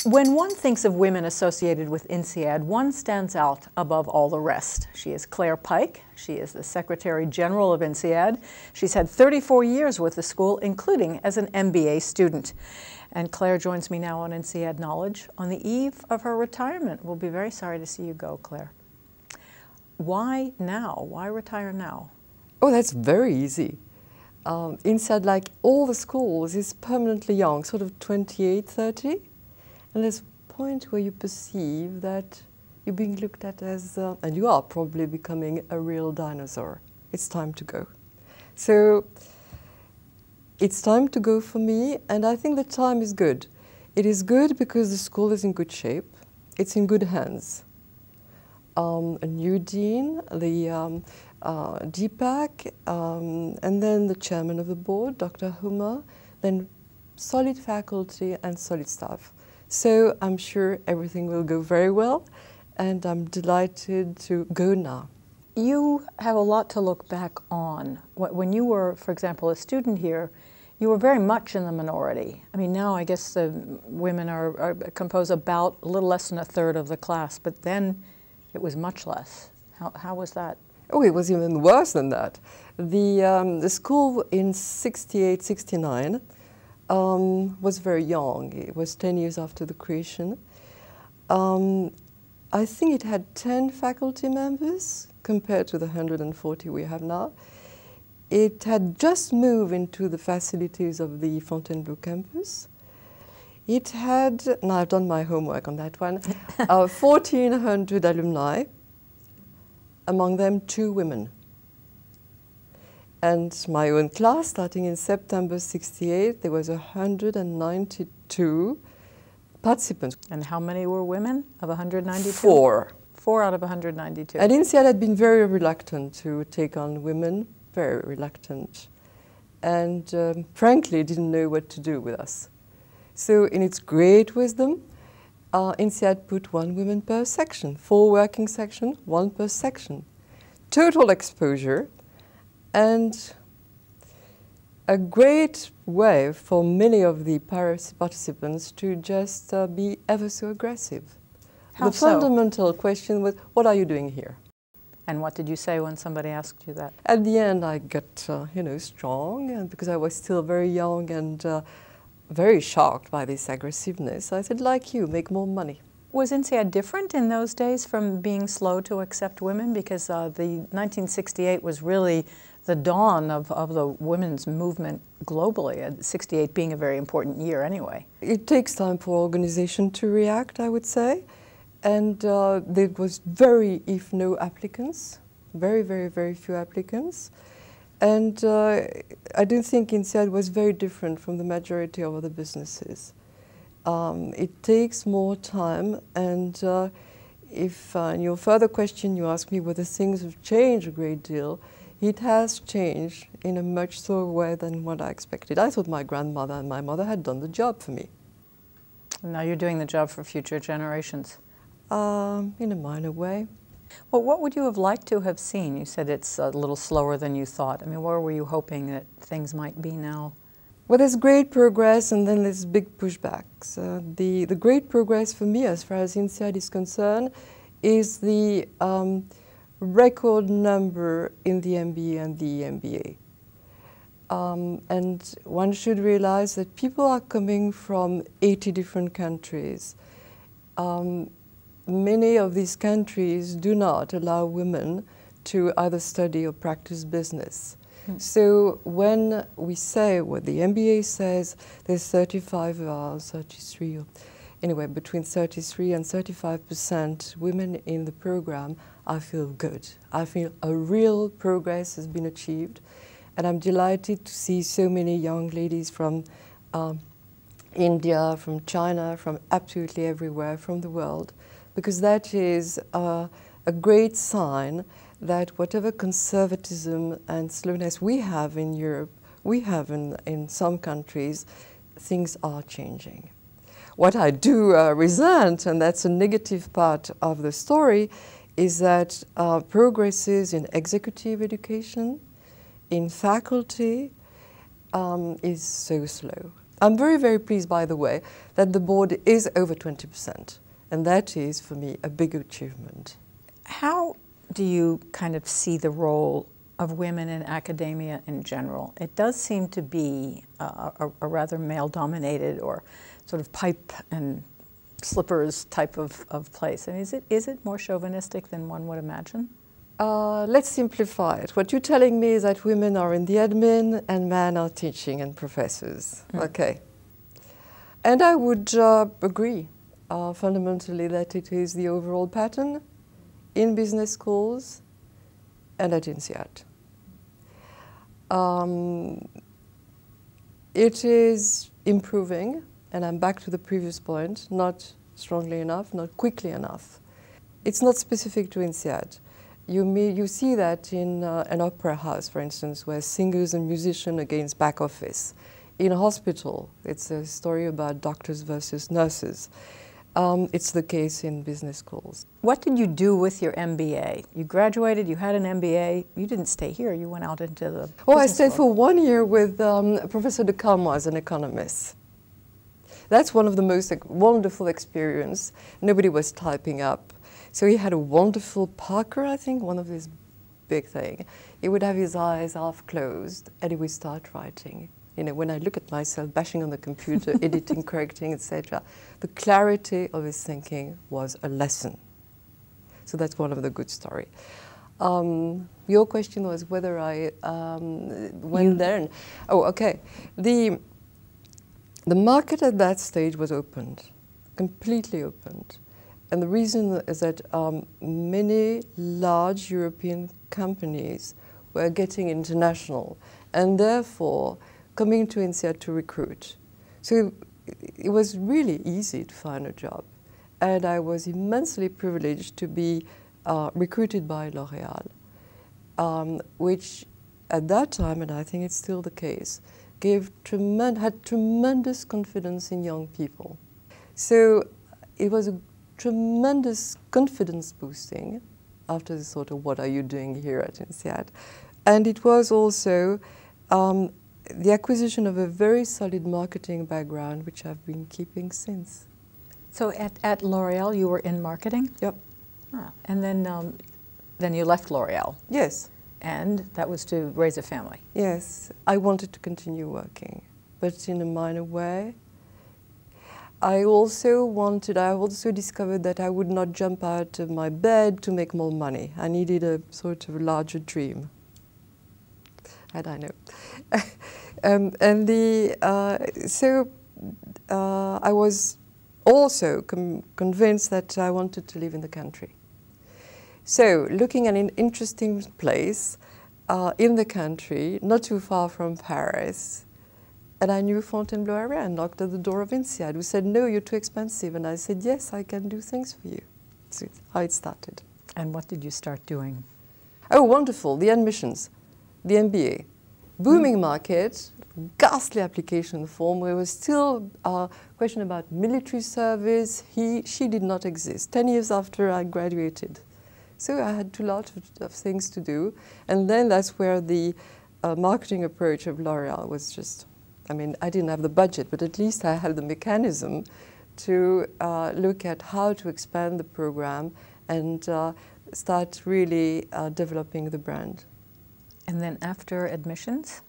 When one thinks of women associated with INSEAD, one stands out above all the rest. She is Claire Pike. She is the Secretary General of INSEAD. She's had 34 years with the school, including as an MBA student. And Claire joins me now on INSEAD Knowledge on the eve of her retirement. We'll be very sorry to see you go, Claire. Why now? Why retire now? Oh, that's very easy. INSEAD, like all the schools, is permanently young, sort of 28, 30. And there's a point where you perceive that you're being looked at as, and you are probably becoming a real dinosaur. It's time to go. So it's time to go for me, and I think the time is good. It is good because the school is in good shape. It's in good hands. A new dean, the DPAC, and then the chairman of the board, Dr. Hummer, then solid faculty and solid staff. So I'm sure everything will go very well, and I'm delighted to go now. You have a lot to look back on. When you were, for example, a student here, you were very much in the minority. I mean, now I guess the women compose about a little less than a third of the class, but then it was much less. How was that? Oh, it was even worse than that. The school in 68, 69 was very young. It was 10 years after the creation. I think it had 10 faculty members compared to the 140 we have now. It had just moved into the facilities of the Fontainebleau campus. It had, now I've done my homework on that one, 1,400 alumni, among them 2 women. And my own class, starting in September 68, there was 192 participants. And how many were women of 192? 4. 4 out of 192. And INSEAD had been very reluctant to take on women, very reluctant, and frankly didn't know what to do with us. So in its great wisdom, INSEAD put 1 woman per section, 4 working sections, 1 per section. Total exposure, and a great way for many of the participants to just be ever so aggressive. How the so? fundamental question was, what are you doing here? And what did you say when somebody asked you that? At the end, I got, strong, and because I was still very young and very shocked by this aggressiveness, I said, like you, make more money. Was INSEAD different in those days from being slow to accept women? Because the 1968 was really the dawn of the women's movement globally, 68 being a very important year anyway. It takes time for organization to react, I would say. And there was very, if no applicants, very, very, very few applicants. And I don't think INSEAD was very different from the majority of other businesses. It takes more time, and if in your further question you ask me whether things have changed a great deal, it has changed in a much slower way than what I expected. I thought my grandmother and my mother had done the job for me. And now you're doing the job for future generations. In a minor way. Well, what would you have liked to have seen? You said it's a little slower than you thought. I mean, where were you hoping that things might be now? Well, there's great progress, and then there's big pushbacks. The great progress for me, as far as INSEAD is concerned, is the record number in the MBA and the MBA. And one should realize that people are coming from 80 different countries. Many of these countries do not allow women to either study or practice business. So when we say what the MBA says, there's 33, or anyway, between 33 and 35% women in the program, I feel good. I feel a real progress has been achieved. And I'm delighted to see so many young ladies from India, from China, from absolutely everywhere from the world, because that is a great sign that whatever conservatism and slowness we have in Europe, we have in some countries, things are changing. What I do resent, and that's a negative part of the story, is that progresses in executive education, in faculty, is so slow. I'm very, very pleased, by the way, that the board is over 20%. And that is, for me, a big achievement. How do you kind of see the role of women in academia in general? It does seem to be a rather male-dominated or sort of pipe and slippers type of place. And is it more chauvinistic than one would imagine? Let's simplify it. What you're telling me is that women are in the admin and men are teaching and professors. Okay. And I would agree fundamentally that it is the overall pattern in business schools and at INSEAD. It is improving, and I'm back to the previous point, not strongly enough, not quickly enough. It's not specific to INSEAD. You see that in an opera house, for instance, where singers and musicians against back office. In a hospital, it's a story about doctors versus nurses. It's the case in business schools. What did you do with your MBA? You graduated, you had an MBA, you didn't stay here, you went out into the Oh, I stayed for 1 year with Professor de Calmois as an economist. That's one of the most wonderful experiences. Nobody was typing up. So he had a wonderful Parker, I think, one of his big thing. He would have his eyes half closed and he would start writing. You know, when I look at myself bashing on the computer, editing, correcting, etc., the clarity of his thinking was a lesson. So that's one of the good stories. Your question was whether I went there. Oh, okay. The market at that stage was opened, completely opened. And the reason is that many large European companies were getting international and therefore coming to INSEAD to recruit. So it was really easy to find a job. And I was immensely privileged to be recruited by LOreal, which at that time, and I think it's still the case, had tremendous confidence in young people. So it was a tremendous confidence boosting after the sort of what are you doing here at INSEAD. And it was also the acquisition of a very solid marketing background, which I've been keeping since. So at LOreal, you were in marketing? Yep. Ah, and then you left LOreal? Yes. And that was to raise a family? Yes. I wanted to continue working, but in a minor way. I also discovered that I would not jump out of my bed to make more money. I needed a sort of larger dream. And I know. I was also convinced that I wanted to live in the country. So looking at an interesting place in the country, not too far from Paris, and I knew Fontainebleau area and knocked at the door of INSEAD, who said, no, you're too expensive. And I said, yes, I can do things for you. That's how it started. And what did you start doing? Oh, wonderful, the admissions, the MBA. Booming market, ghastly application form, where was still a question about military service. She did not exist, 10 years after I graduated. So I had a lot of things to do. And then that's where the marketing approach of LOreal was just, I mean, I didn't have the budget, but at least I had the mechanism to look at how to expand the program and start really developing the brand. And then after admissions?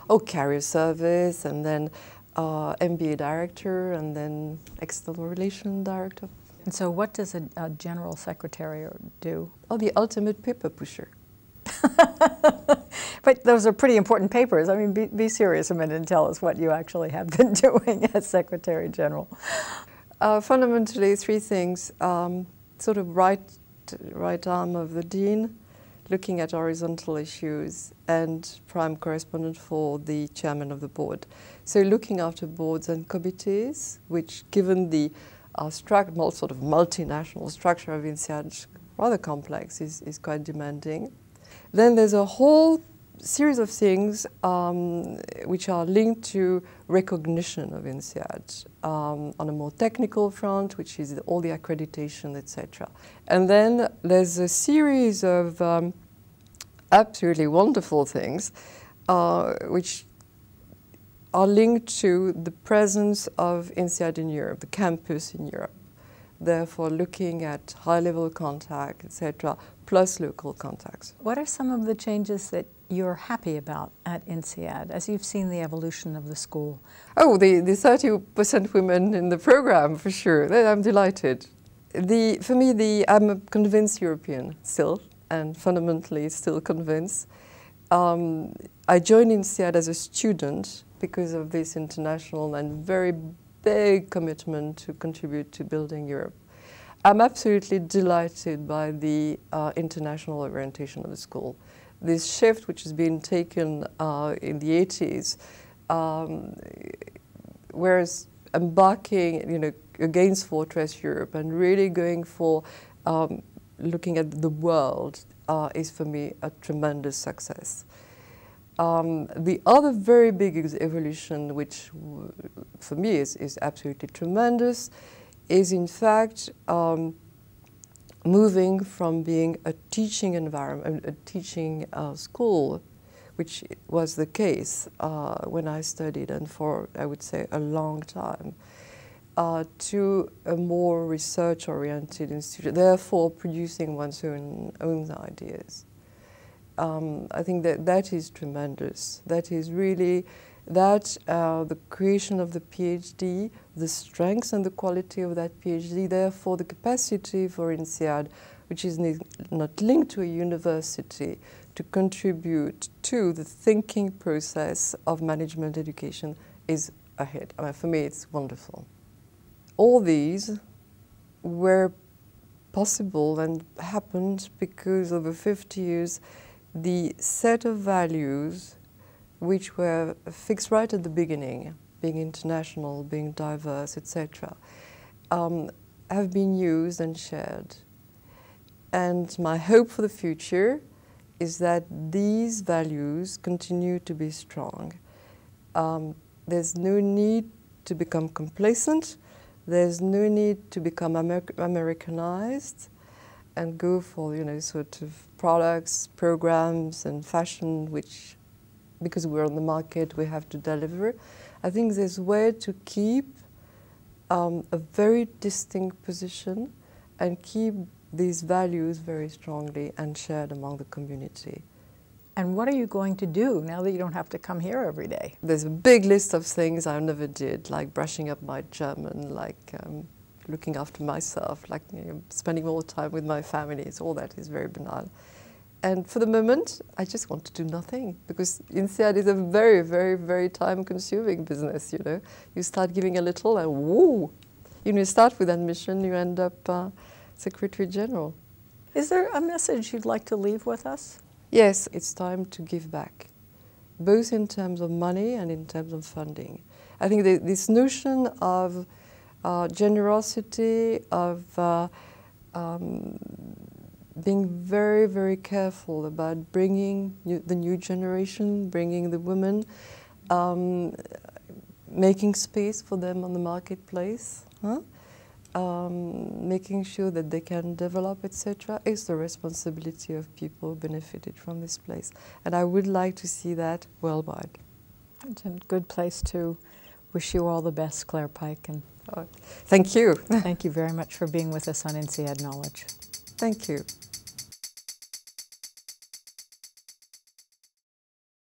Oh, career service, and then MBA director, and then external relations director. And so what does a general secretary do? Oh, the ultimate paper pusher. But those are pretty important papers. I mean, be serious a minute and tell us what you actually have been doing as Secretary General. Fundamentally, three things. Sort of right arm of the Dean, looking at horizontal issues, and prime correspondent for the chairman of the board. So looking after boards and committees, which given the sort of multinational structure of INSEAD, rather complex, is quite demanding. Then there's a whole series of things which are linked to recognition of INSEAD on a more technical front, which is all the accreditation, etc. And then there's a series of absolutely wonderful things which are linked to the presence of INSEAD in Europe, the campus in Europe. Therefore, looking at high-level contact, etc., plus local contacts. What are some of the changes that you're happy about at INSEAD as you've seen the evolution of the school? Oh, the 30% women in the program, for sure. I'm delighted. For me, I'm a convinced European still, and fundamentally still convinced. I joined INSEAD as a student because of this international and very big commitment to contribute to building Europe. I'm absolutely delighted by the international orientation of the school. This shift, which has been taken in the 80s, whereas embarking, against Fortress Europe and really going for looking at the world is for me a tremendous success. The other very big evolution, which for me is absolutely tremendous, is in fact moving from being a teaching environment, a teaching school, which was the case when I studied and for, I would say, a long time, to a more research-oriented institute, therefore producing one's own ideas. I think that is tremendous. That is really, the creation of the PhD, the strengths and the quality of that PhD, therefore the capacity for INSEAD, which is not linked to a university, to contribute to the thinking process of management education is ahead. I mean, for me, it's wonderful. All these were possible and happened because over 50 years, the set of values which were fixed right at the beginning, being international, being diverse, etc., have been used and shared. And my hope for the future is that these values continue to be strong. There's no need to become complacent. There's no need to become Americanized and go for, sort of products, programs, and fashion, which, because we're on the market, we have to deliver. I think there's a way to keep a very distinct position and keep these values very strongly and shared among the community. And what are you going to do now that you don't have to come here every day? There's a big list of things I never did, like brushing up my German, like looking after myself, like spending more time with my family. So all that is very banal. And for the moment, I just want to do nothing, because INSEAD is a very, very, very time-consuming business, You start giving a little and woo! You start with admission, you end up Secretary General. Is there a message you'd like to leave with us? Yes, it's time to give back, both in terms of money and in terms of funding. I think this notion of generosity, of being very, very careful about bringing the new generation, bringing the women, making space for them on the marketplace, making sure that they can develop, etc., is the responsibility of people who benefited from this place. And I would like to see that worldwide. It's a good place to wish you all the best, Claire Pike. And thank you. Thank you very much for being with us on INSEAD Knowledge. Thank you.